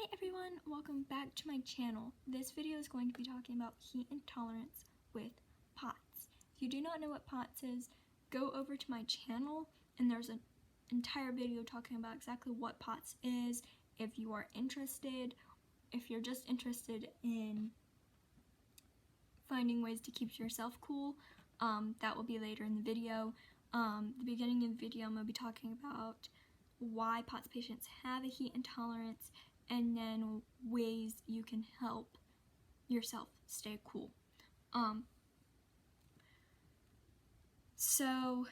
Hi everyone, welcome back to my channel. This video is going to be talking about heat intolerance with P.O.T.S. If you do not know what P.O.T.S is, go over to my channel and there's an entire video talking about exactly what P.O.T.S is. If you are interested, if you're just interested in finding ways to keep yourself cool, that will be later in the video. The beginning of the video I'm going to be talking about why P.O.T.S patients have a heat intolerance, and then ways you can help yourself stay cool. So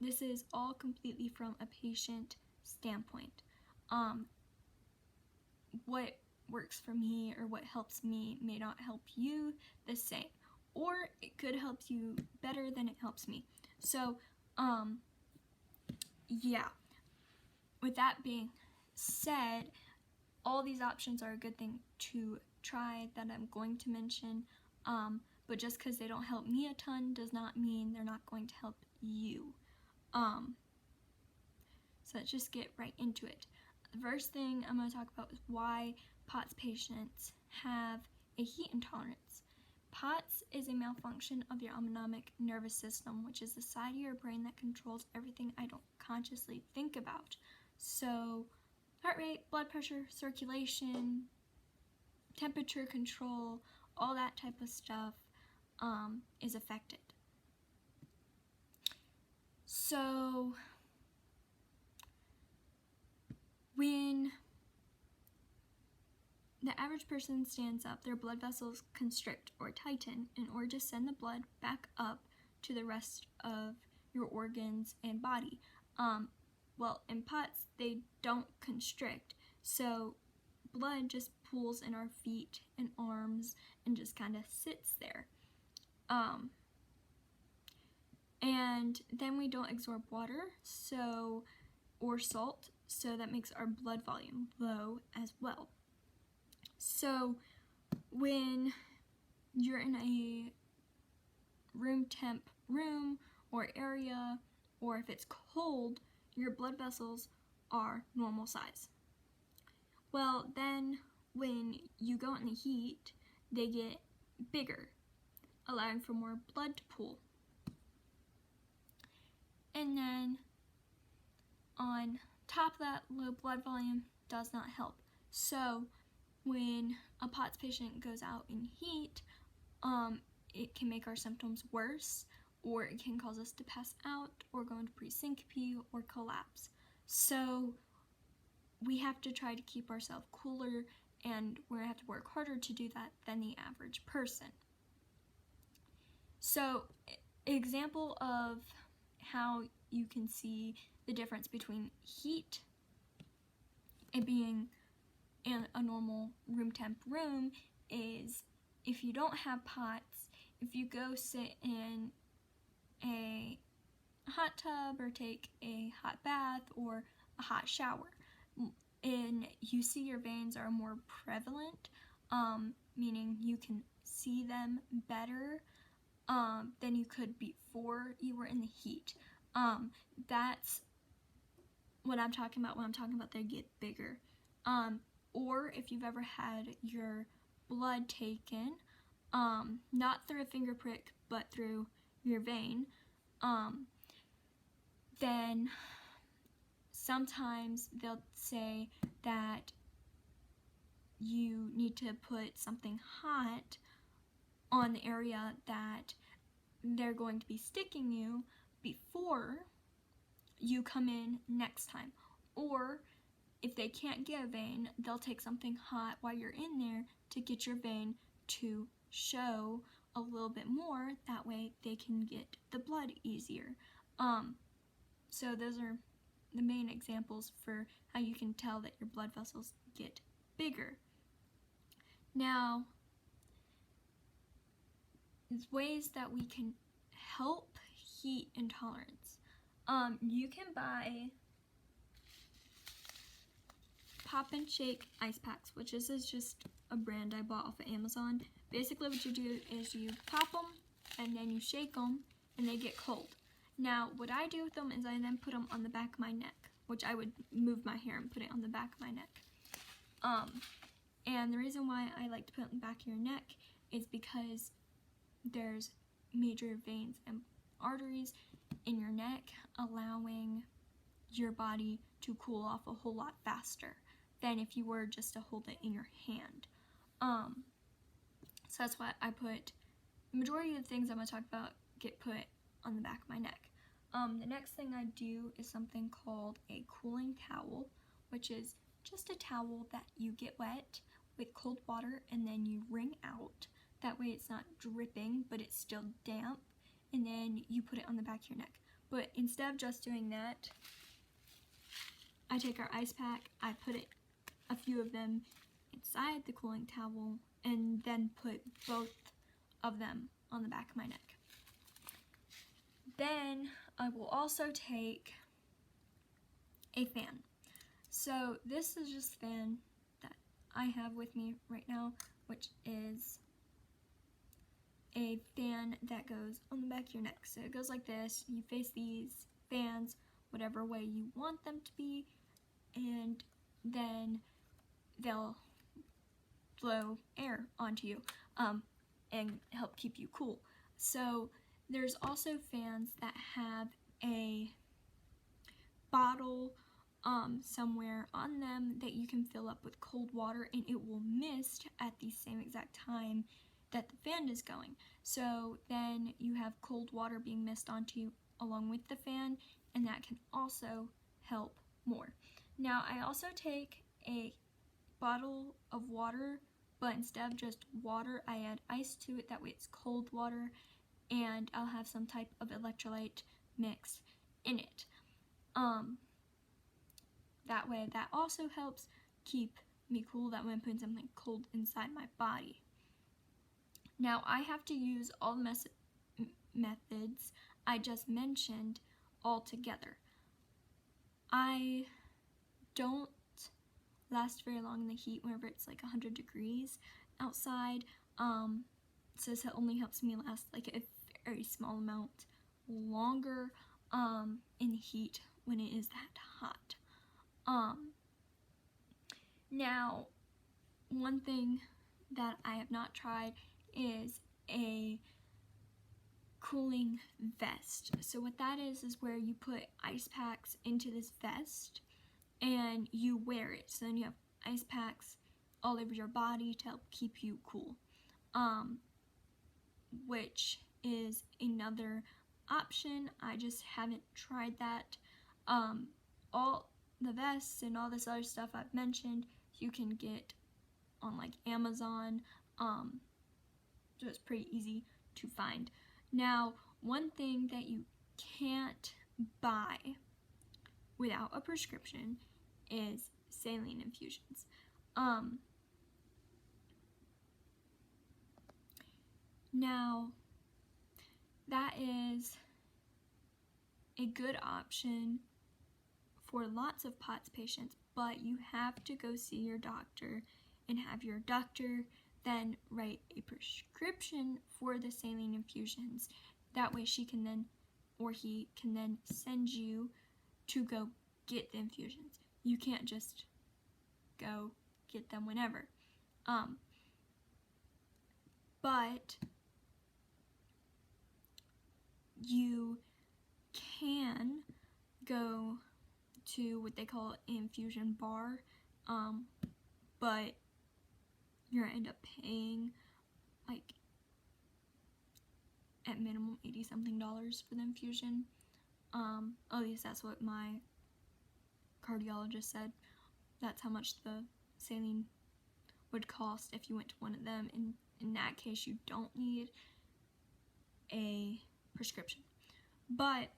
this is all completely from a patient standpoint. What works for me or what helps me may not help you the same, or it could help you better than it helps me. So yeah, with that being said, all these options are a good thing to try that I'm going to mention, but just because they don't help me a ton does not mean they're not going to help you. So let's just get right into it. The first thing I'm going to talk about is why P.O.T.S patients have a heat intolerance. P.O.T.S is a malfunction of your autonomic nervous system, which is the side of your brain that controls everything I don't consciously think about. So heart rate, blood pressure, circulation, temperature control, all that type of stuff is affected. So when the average person stands up, their blood vessels constrict or tighten in order to send the blood back up to the rest of your organs and body. Well, in P.O.T.S, they don't constrict, so blood just pools in our feet and arms and just kind of sits there. And then we don't absorb water, or salt, so that makes our blood volume low as well. So when you're in a room temp room or area, or if it's cold, your blood vessels are normal size. Well, then when you go in the heat, they get bigger, allowing for more blood to pool. And then on top of that, low blood volume does not help. So when a P.O.T.S patient goes out in heat, it can make our symptoms worse, or it can cause us to pass out or go into pre-syncope or collapse. So we have to try to keep ourselves cooler, and we're going to have to work harder to do that than the average person. So example of how you can see the difference between heat and being in a normal room temp room is if you don't have P.O.T.S, if you go sit in a hot tub or take a hot bath or a hot shower, and you see your veins are more prevalent, meaning you can see them better than you could before you were in the heat. That's what I'm talking about when I'm talking about they get bigger. Or if you've ever had your blood taken, not through a finger prick, but through your vein, then sometimes they'll say that you need to put something hot on the area that they're going to be sticking you before you come in next time. Or if they can't get a vein, they'll take something hot while you're in there to get your vein to show a little bit more. That way they can get the blood easier. So those are the main examples for how you can tell that your blood vessels get bigger. Now, ways that we can help heat intolerance. You can buy Pop and Shake ice packs, which is just a brand I bought off of Amazon. Basically what you do is you pop them and then you shake them and they get cold. Now what I do with them is I then put them on the back of my neck, which I would move my hair and put it on the back of my neck. And the reason why I like to put it in the back of your neck is because there's major veins and arteries in your neck, allowing your body to cool off a whole lot faster than if you were just to hold it in your hand. So that's why I put the majority of the things I'm going to talk about get put on the back of my neck. The next thing I do is something called a cooling towel, which is just a towel that you get wet with cold water and then you wring out. That way it's not dripping, but it's still damp, and then you put it on the back of your neck. But instead of just doing that, I take our ice pack, I put a few of them inside the cooling towel, and then put both of them on the back of my neck. Then I will also take a fan. So this is just a fan that I have with me right now, which is a fan that goes on the back of your neck. So it goes like this. You face these fans whatever way you want them to be, and then they'll blow air onto you and help keep you cool. So there's also fans that have a bottle somewhere on them that you can fill up with cold water, and it will mist at the same exact time that the fan is going. So then you have cold water being mist onto you along with the fan, and that can also help more. Now I also take a bottle of water, but instead of just water, I add ice to it. That way it's cold water, and I'll have some type of electrolyte mix in it. That way that also helps keep me cool. That way I'm putting something cold inside my body. Now I have to use all the methods I just mentioned all together. I don't last very long in the heat whenever it's like 100 degrees outside. So this only helps me last like a very small amount longer in the heat when it is that hot. Now, one thing that I have not tried is a cooling vest. So what that is where you put ice packs into this vest and you wear it. So then you have ice packs all over your body to help keep you cool, which is another option. I just haven't tried that. All the vests and all this other stuff I've mentioned you can get on like Amazon, so it's pretty easy to find. Now, one thing that you can't buy without a prescription is saline infusions. Now, that is a good option for lots of POTS patients, but you have to go see your doctor and have your doctor then write a prescription for the saline infusions. That way she can then, or he can then send you to go get the infusions. You can't just go get them whenever. But you can go to what they call an infusion bar, but you're gonna end up paying like at minimum $80-something for the infusion. At least that's what my cardiologist said. That's how much the saline would cost if you went to one of them. And in that case, you don't need a prescription. But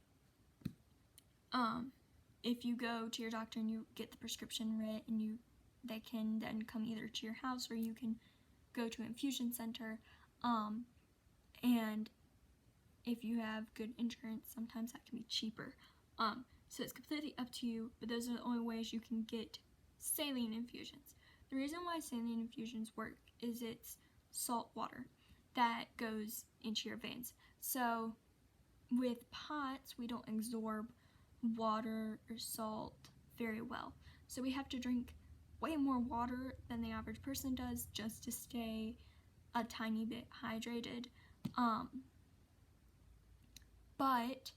if you go to your doctor and you get the prescription writ, and they can then come either to your house or you can go to an infusion center. And if you have good insurance, sometimes that can be cheaper. So it's completely up to you, but those are the only ways you can get saline infusions. The reason why saline infusions work is it's salt water that goes into your veins. So with POTS, we don't absorb water or salt very well. So we have to drink way more water than the average person does just to stay a tiny bit hydrated. But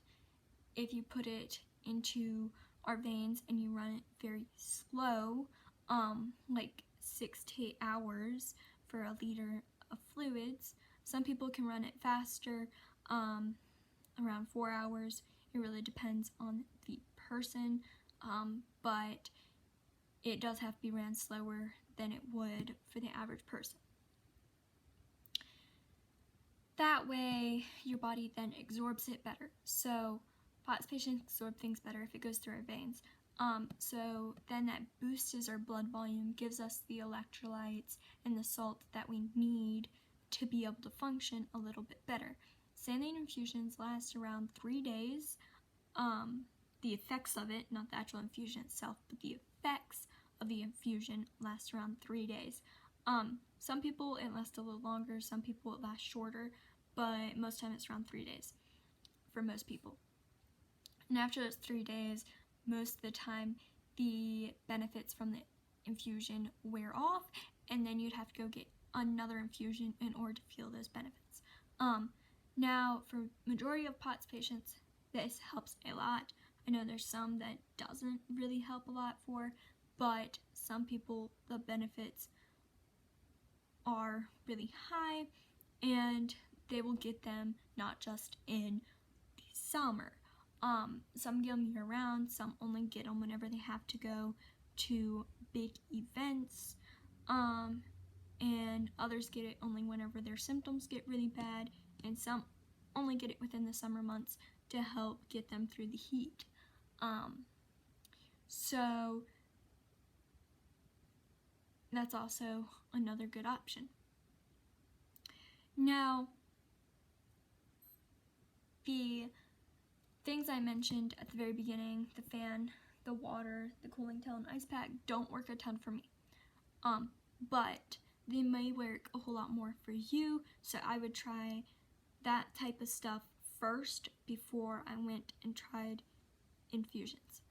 if you put it into our veins and you run it very slow, like 6 to 8 hours for a liter of fluids. Some people can run it faster, around 4 hours. It really depends on the person, but it does have to be ran slower than it would for the average person. That way, your body then absorbs it better. So POTS patients absorb things better if it goes through our veins. So then that boosts our blood volume, gives us the electrolytes and the salt that we need to be able to function a little bit better. Saline infusions last around 3 days. The effects of it, not the actual infusion itself, but the effects of the infusion last around 3 days. Some people it lasts a little longer, some people it lasts shorter, but most of the time it's around 3 days for most people. And after those 3 days, most of the time the benefits from the infusion wear off, and then you'd have to go get another infusion in order to feel those benefits. Now, for majority of POTS patients, this helps a lot. I know there's some that doesn't really help a lot for, but some people, the benefits are really high, and they will get them not just in the summer. Some get them year-round, some only get them whenever they have to go to big events, and others get it only whenever their symptoms get really bad, and some only get it within the summer months to help get them through the heat. So that's also another good option. Now, the things I mentioned at the very beginning, the fan, the water, the cooling towel, and ice pack, don't work a ton for me. But they may work a whole lot more for you, so I would try that type of stuff first before I went and tried infusions.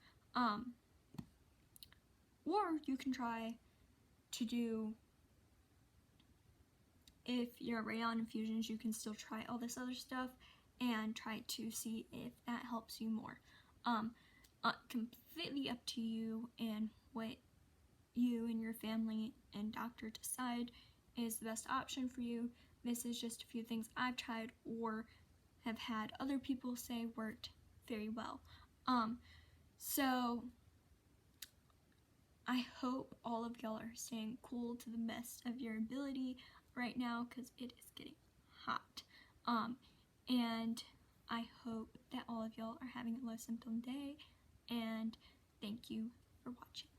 Or you can try to do, if you're already on infusions, you can still try all this other stuff and try to see if that helps you more. Completely up to you and what you and your family and doctor decide is the best option for you. This is just a few things I've tried or have had other people say worked very well. So I hope all of y'all are staying cool to the best of your ability right now, because it is getting hot. And I hope that all of y'all are having a low symptom day, and thank you for watching.